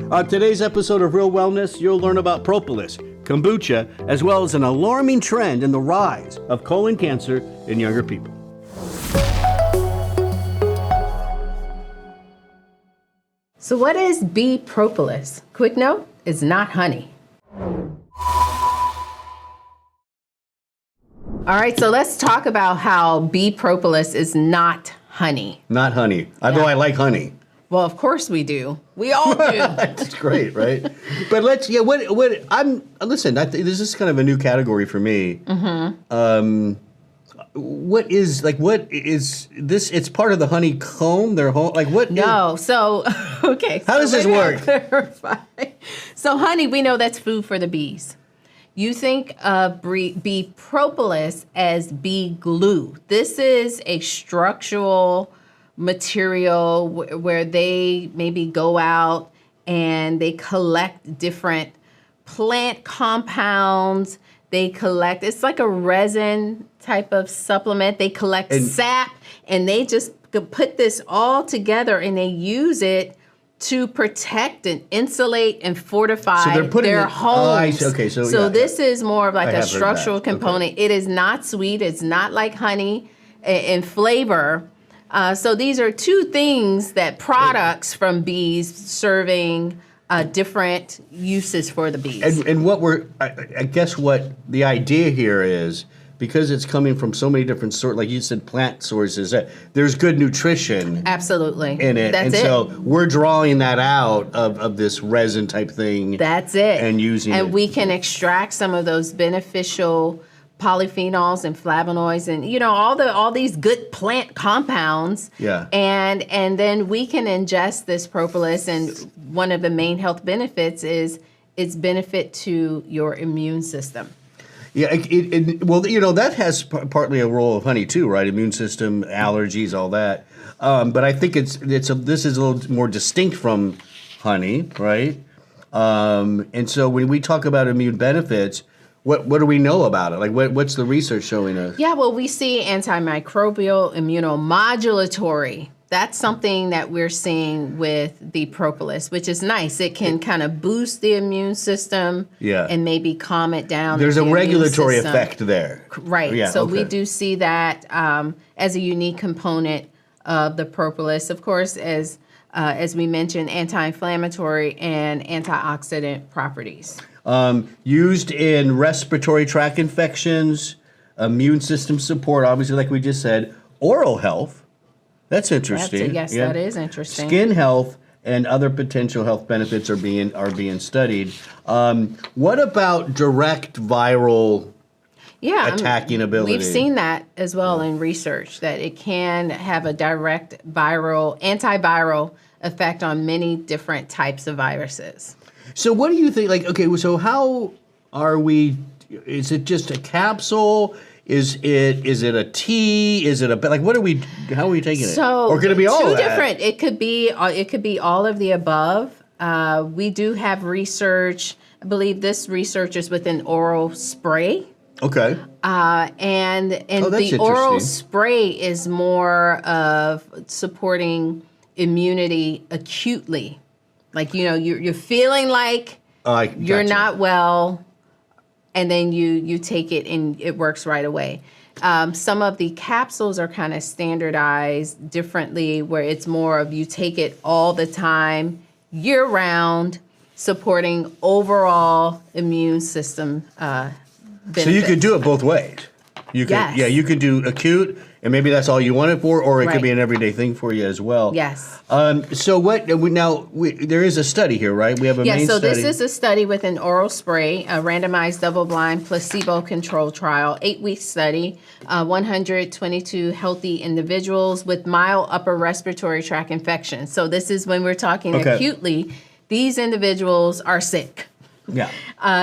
On today's episode of Real Wellness, you'll learn about propolis, kombucha, as well as an alarming trend in the rise of colon cancer in younger people. So what is bee propolis? Quick note, it's not honey. All right, so let's talk about how bee propolis is not honey. Not honey, although I like honey. Well, of course we do. We all do. That's great, right? But listen, this is kind of a new category for me. Mm-hmm. What is this? It's part of the honeycomb, their home, No, so, okay. How does this work? Clarify. So honey, we know that's food for the bees. You think of bee propolis as bee glue. This is a structural material where they maybe go out and they collect different plant compounds. It's like a resin type of supplement. They collect sap and they just put this all together and they use it to protect and insulate and fortify their homes. So this is more of like a structural component. Okay. It is not sweet. It's not like honey in flavor. So these are two things products from bees serving different uses for the bees. And I guess what the idea here is, because it's coming from so many different like you said, plant sources, there's good nutrition absolutely in it. That's and so we're drawing that out of this resin type thing. That's it. And using it. And we can extract some of those beneficial polyphenols and flavonoids and all these good plant compounds. Yeah. And then we can ingest this propolis, and one of the main health benefits is its benefit to your immune system. Yeah, that has partly a role of honey too, right? Immune system, allergies, all that. But I think this is a little more distinct from honey, right? And so when we talk about immune benefits, what do we know about it? Like what's the research showing us? Yeah, well, we see antimicrobial, immunomodulatory. That's something that we're seeing with the propolis, which is nice. It can kind of boost the immune system and maybe calm it down. There's a regulatory effect there. Right. Yeah, so we do see that as a unique component of the propolis. Of course, as we mentioned, anti-inflammatory and antioxidant properties. Used in respiratory tract infections, immune system support, obviously, like we just said, oral health. That's interesting. That is interesting. Skin health and other potential health benefits are being studied. What about direct viral attacking ability? We've seen that as well in research, that it can have a direct antiviral effect on many different types of viruses. So what do you think? So how are we? Is it just a capsule? Is it a tea? Is it how are we taking it? So or could it be all two of that? different. It could be all of the above. We do have research. I believe this research is with an oral spray. Okay. And the oral spray is more of supporting immunity acutely. Like, you're feeling like you're not well, and then you take it and it works right away. Some of the capsules are kind of standardized differently, where it's more of you take it all the time, year round, supporting overall immune system benefits. So you could do it both ways. You could do acute, and maybe that's all you want it for, or it could be an everyday thing for you as well. Yes. So there is a study here, right? We have a main study. This is a study with an oral spray, a randomized double-blind placebo-controlled trial, 8-week study, 122 healthy individuals with mild upper respiratory tract infections. So this is when we're talking acutely, these individuals are sick. Yeah.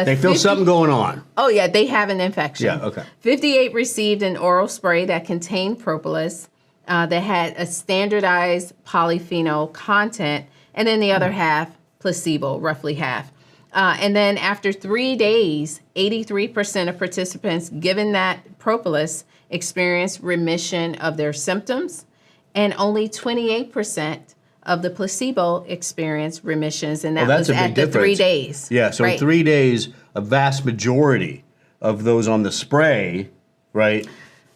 They feel something going on. Oh, yeah. They have an infection. Yeah, okay. 58 received an oral spray that contained propolis that had a standardized polyphenol content, and then the other half placebo, roughly half. And then after 3 days, 83% of participants given that propolis experienced remission of their symptoms, and only 28% of the placebo experienced remissions, and that that's was a big at the difference. 3 days. Yeah, so in 3 days, a vast majority of those on the spray, right?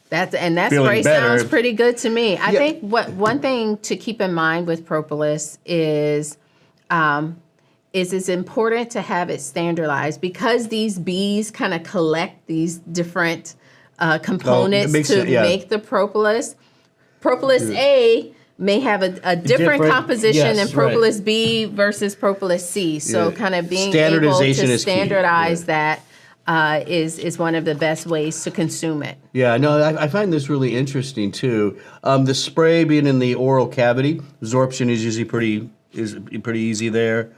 That Feeling spray better. sounds pretty good to me. I Yeah. think one thing to keep in mind with propolis is it's important to have it standardized, because these bees kind of collect these different components make the propolis. Propolis A may have a different composition than propolis B versus propolis C. So kind of being able to standardize that is one of the best ways to consume it. Yeah, no, I find this really interesting too. The spray being in the oral cavity, absorption is usually pretty easy there.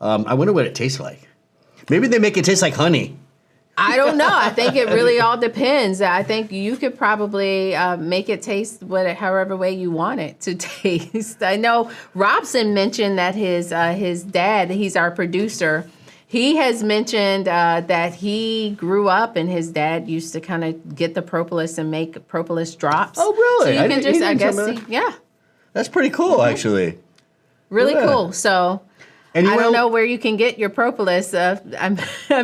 I wonder what it tastes like. Maybe they make it taste like honey. I don't know. I think it really all depends. I think you could probably make it taste however way you want it to taste. I know Robson mentioned that his dad, he's our producer, he has mentioned that he grew up and his dad used to kind of get the propolis and make propolis drops. Oh, really? So you can just, I guess, yeah. That's pretty cool, actually. Really cool. So And I don't know where you can get your propolis. I'm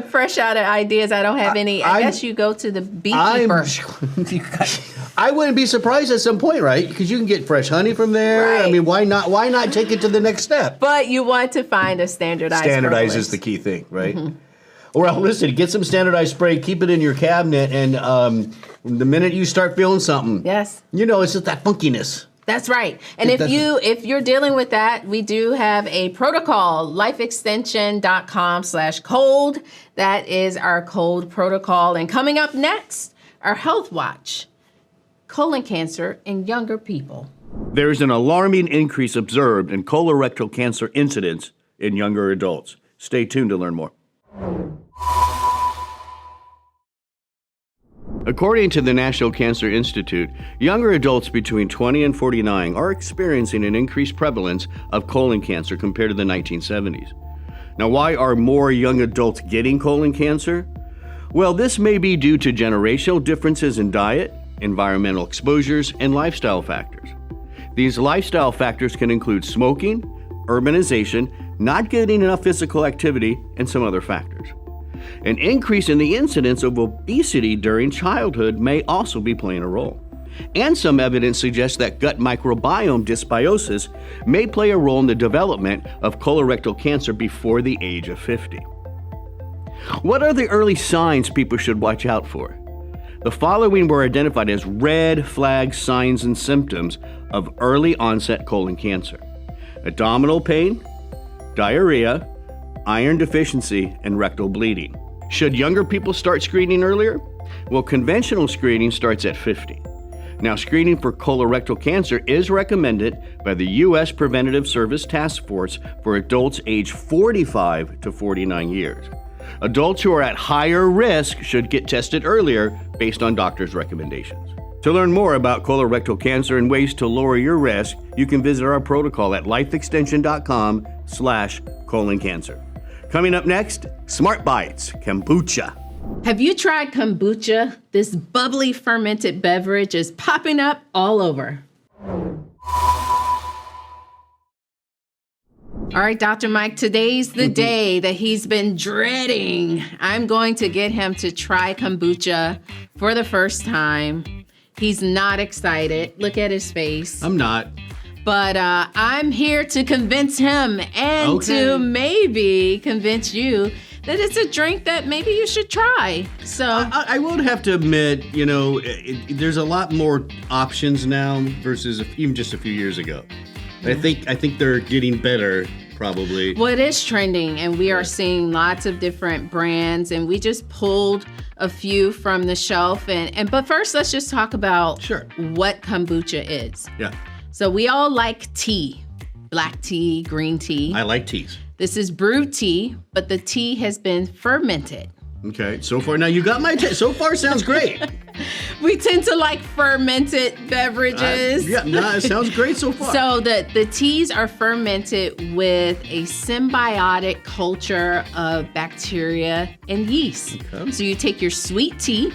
fresh out of ideas. I don't have any. I guess you go to the beekeeper. I wouldn't be surprised at some point, right? Because you can get fresh honey from there. Right. I mean, why not? Why not take it to the next step? But you want to find a standardized Standardize propolis. is the key thing, right? Well, listen, get some standardized spray, keep it in your cabinet, and the minute you start feeling something, Yes. it's just that funkiness. That's right. And if you're dealing with that, we do have a protocol, lifeextension.com/cold. That is our cold protocol. And coming up next, our health watch, colon cancer in younger people. There is an alarming increase observed in colorectal cancer incidence in younger adults. Stay tuned to learn more. According to the National Cancer Institute, younger adults between 20 and 49 are experiencing an increased prevalence of colon cancer compared to the 1970s. Now, why are more young adults getting colon cancer? Well, this may be due to generational differences in diet, environmental exposures, and lifestyle factors. These lifestyle factors can include smoking, urbanization, not getting enough physical activity, and some other factors. An increase in the incidence of obesity during childhood may also be playing a role. And some evidence suggests that gut microbiome dysbiosis may play a role in the development of colorectal cancer before the age of 50. What are the early signs people should watch out for? The following were identified as red flag signs and symptoms of early onset colon cancer: abdominal pain, diarrhea, iron deficiency, and rectal bleeding. Should younger people start screening earlier? Well, conventional screening starts at 50. Now, screening for colorectal cancer is recommended by the U.S. Preventative Service Task Force for adults age 45 to 49 years. Adults who are at higher risk should get tested earlier based on doctors' recommendations. To learn more about colorectal cancer and ways to lower your risk, you can visit our protocol at lifeextension.com/colon cancer. Coming up next, Smart Bites, kombucha. Have you tried kombucha? This bubbly fermented beverage is popping up all over. All right, Dr. Mike, today's the day that he's been dreading. I'm going to get him to try kombucha for the first time. He's not excited. Look at his face. I'm not. But I'm here to convince him and to maybe convince you that it's a drink that maybe you should try. So I would have to admit, there's a lot more options now versus even just a few years ago. I think they're getting better, probably. Well, it is trending, and we are seeing lots of different brands, and we just pulled a few from the shelf. But first, let's just talk about what kombucha is. Yeah. So we all like tea, black tea, green tea. I like teas. This is brewed tea, but the tea has been fermented. Okay, so far, now you got my so far sounds great. We tend to like fermented beverages. It sounds great so far. So the teas are fermented with a symbiotic culture of bacteria and yeast. Okay. So you take your sweet tea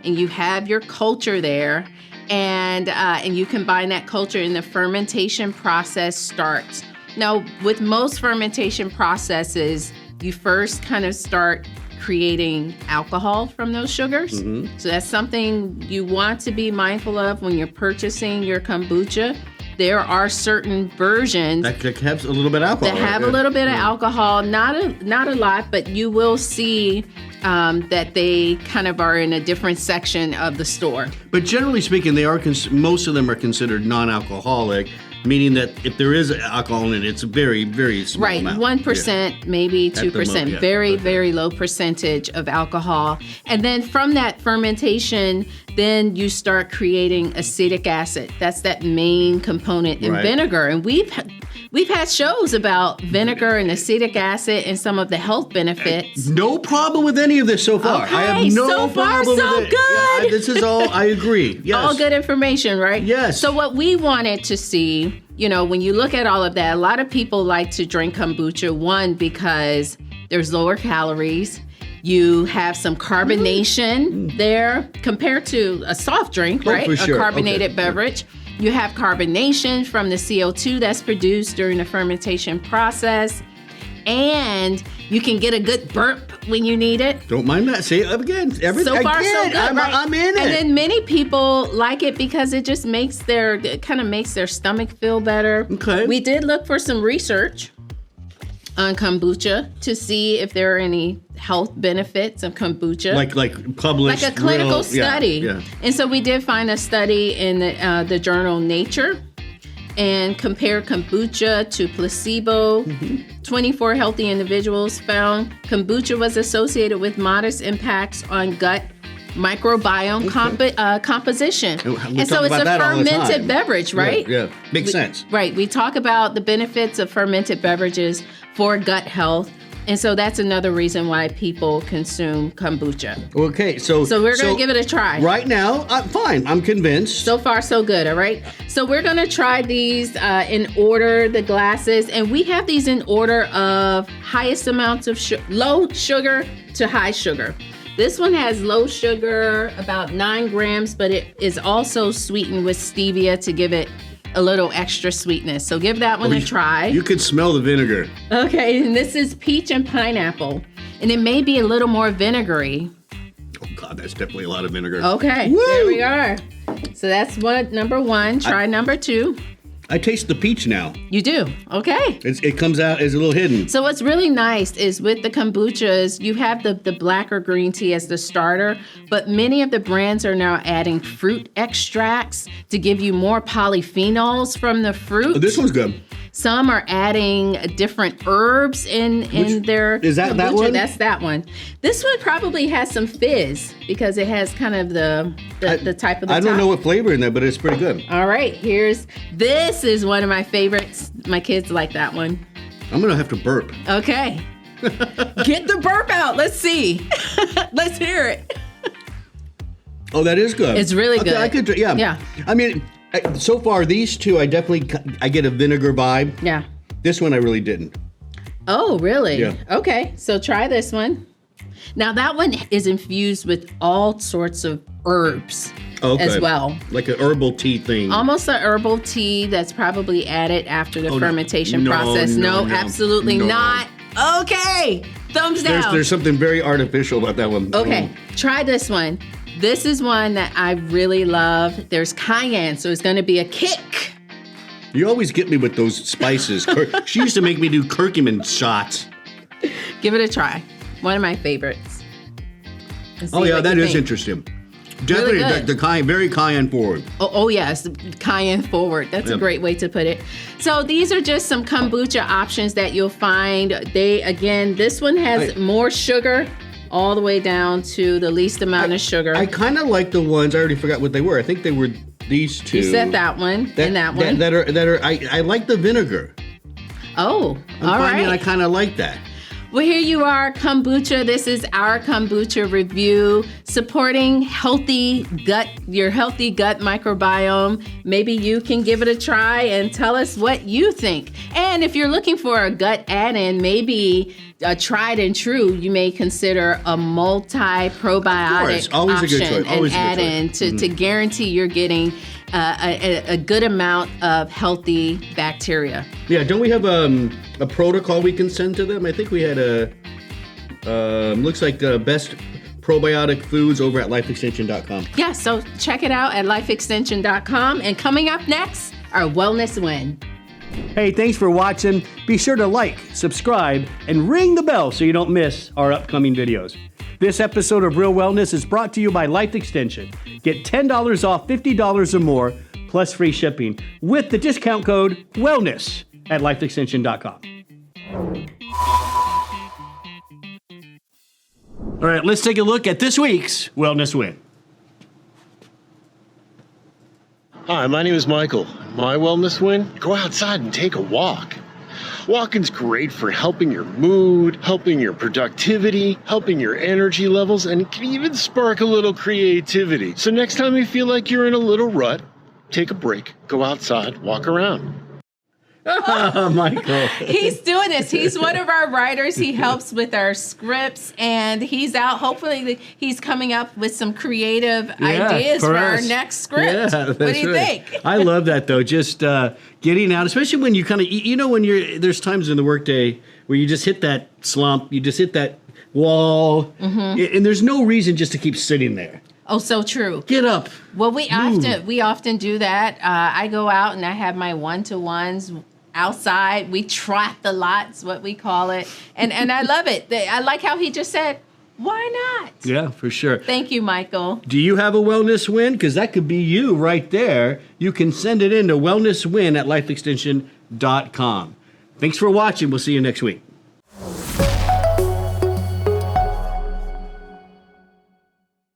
and you have your culture there, and you combine that culture, and the fermentation process starts. Now, with most fermentation processes, you first kind of start creating alcohol from those sugars. So that's something you want to be mindful of when you're purchasing your kombucha. There are certain versions that have a little bit of alcohol. That have a little bit of alcohol, not a lot, but you will see that they kind of are in a different section of the store. But generally speaking, they are most of them are considered non-alcoholic, meaning that if there is alcohol in it, it's a very, very small right, amount. 1%, maybe 2%, very low percentage of alcohol. And then from that fermentation, then you start creating acetic acid. That's that main component in vinegar. And we've had shows about vinegar and acetic acid and some of the health benefits. No problem with any of this so far. Okay, I have no so far, problem so with it. good. Yeah, this is all, I agree. Yes. All good information, right? Yes. So what we wanted to see, when you look at all of that, a lot of people like to drink kombucha, one, because there's lower calories. You have some carbonation there compared to a soft drink, right? For sure. A carbonated beverage. You have carbonation from the CO2 that's produced during the fermentation process. And you can get a good burp when you need it. Don't mind that. See, again, everything. So far, so good, right? I'm in it. And then many people like it because it just makes their stomach feel better. Okay. We did look for some research on kombucha to see if there are any health benefits of kombucha. Like published. Like a clinical study. Yeah. And so we did find a study in the journal Nature and compared kombucha to placebo. 24 healthy individuals found kombucha was associated with modest impacts on gut microbiome composition. We And so talk it's about a that all the fermented time. beverage, right? Yeah. Makes sense. Right. We talk about the benefits of fermented beverages for gut health. And so that's another reason why people consume kombucha. Okay, so we're going to give it a try. Right now, fine. I'm convinced. So far, so good, all right? So we're going to try these in order, the glasses. And we have these in order of highest amounts of low sugar to high sugar. This one has low sugar, about 9 grams, but it is also sweetened with stevia to give it a little extra sweetness. So give that one a try. You could smell the vinegar. Okay, and this is peach and pineapple. And it may be a little more vinegary. Oh, God, that's definitely a lot of vinegar. Okay, Woo! There we are. So that's number one. Try number two. I taste the peach now. You do? Okay. It comes out as a little hidden. So what's really nice is with the kombuchas, you have the black or green tea as the starter, but many of the brands are now adding fruit extracts to give you more polyphenols from the fruit. Oh, this one's good. Some are adding different herbs in their is that kombucha. that one? That's that one. This one probably has some fizz because it has kind of the type of the I don't top. know what flavor in there, but it's pretty good. All right, this is one of my favorites. My kids like that one. I'm going to have to burp. Okay. Get the burp out. Let's see. Let's hear it. Oh, that is good. It's really good. I could, yeah. Yeah. I mean, so far, these two, I get a vinegar vibe. Yeah. This one, I really didn't. Oh, really? Yeah. Okay, so try this one. Now, that one is infused with all sorts of herbs as well. Like an herbal tea thing. Almost a herbal tea that's probably added after the fermentation process. No, absolutely not. Okay, thumbs down. There's something very artificial about that one. Okay, try this one. This is one that I really love. There's cayenne, so it's going to be a kick. You always get me with those spices. She used to make me do curcumin shots. Give it a try. One of my favorites. Oh, yeah, that is interesting. Definitely Really the cayenne, very cayenne forward. Oh yes, cayenne forward. That's a great way to put it. So these are just some kombucha options that you'll find. This one has more sugar, all the way down to the least amount of sugar. I kind of like the ones, I already forgot what they were. I think they were these two. You said that one and that one. That are. I like the vinegar. Oh, all right. I kind of like that. Well, here you are, kombucha. This is our kombucha review, supporting your healthy gut microbiome. Maybe you can give it a try and tell us what you think. And if you're looking for a gut add-in, maybe tried and true, you may consider a multi-probiotic Always a good option choice. Always and a add good choice. in to guarantee you're getting a good amount of healthy bacteria. Yeah, don't we have a protocol we can send to them? I think we had looks like the best probiotic foods over at lifeextension.com. Yeah, so check it out at lifeextension.com. And coming up next, our Wellness Win. Hey, thanks for watching. Be sure to like, subscribe, and ring the bell so you don't miss our upcoming videos. This episode of Real Wellness is brought to you by Life Extension. Get $10 off $50 or more, plus free shipping, with the discount code WELLNESS at lifeextension.com. All right, let's take a look at this week's Wellness Win. Hi, my name is Michael. My wellness win? Go outside and take a walk. Walking's great for helping your mood, helping your productivity, helping your energy levels, and it can even spark a little creativity. So next time you feel like you're in a little rut, take a break, go outside, walk around. Michael. He's doing this. He's one of our writers. He helps with our scripts, and he's out. Hopefully, he's coming up with some creative ideas for our next script. Yeah, what do you think? I love that, though. Just getting out, especially when you kind of, when there's times in the workday where you just hit that slump, you just hit that wall, and there's no reason just to keep sitting there. Oh, so true. Get up. Well, we often do that. I go out and I have my one-to-ones outside. We trot the lots, what we call it, and I love it. I like how he just said, "Why not?" Yeah, for sure. Thank you, Michael. Do you have a wellness win? Because that could be you right there. You can send it in to wellnesswin at lifeextension.com. Thanks for watching. We'll see you next week.